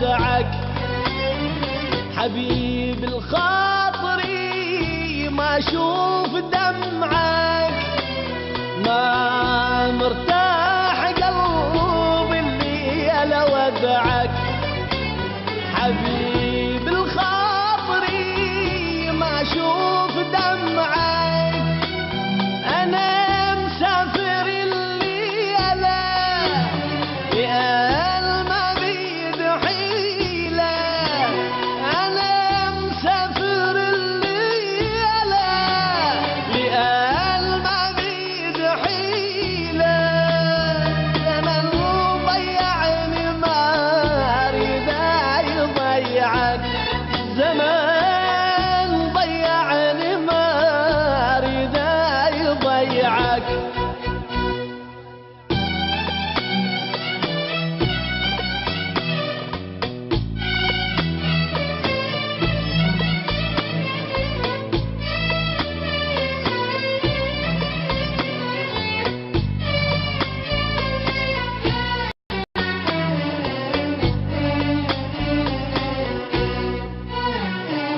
ودعك حبيب الخاطري ما اشوف دمعك ما مرتاح قلبي اللي الا ودعك حبيب الخاطري ما اشوف دمعك انا مسافر الليله يا ما بيد حيله انا مسافر الليله لأن ما بيد حيله زمن ضيعني ما اريد يضيعك زمان ضيعني ما اريد يضيعك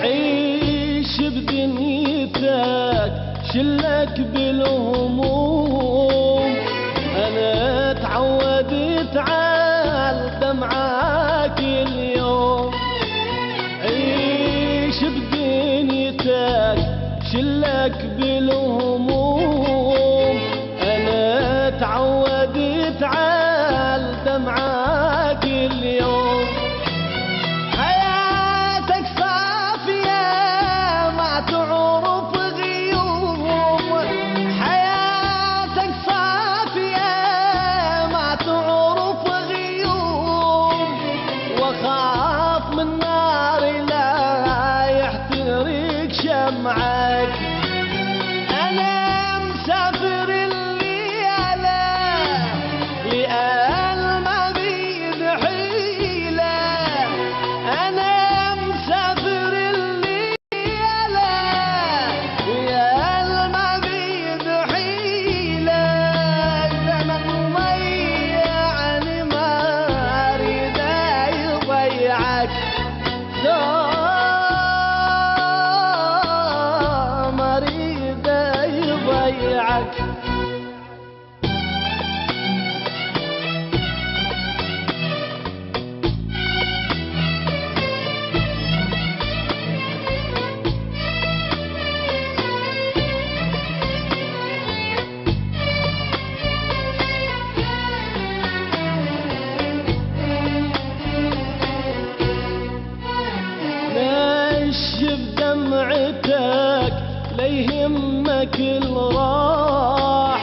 عيش بدنيتك شلك بالهموم انا تعودت على دمعك اليوم عيش بدنيتك شلك بالهموم انا تعودت على دمعك اليوم حياتك صافية ما تعرف غيوم حياتك صافية ما تعرف غيوم واخاف من نار لا يحترق شمعك انا مسافر الليلة لأن ما بيد حيلة انا مسافر الليلة لأن ما بيد حيلة زمن ضيعني ما اريد يضيعك ما اريد يضيعك نشف دمعتك لا يهمك الراح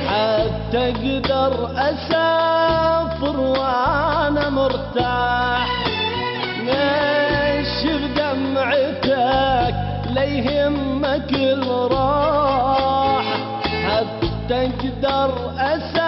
حتى اقدر اسافر وانا مرتاح نشف دمعتك لا يهمك الراح حتى اقدر اسافر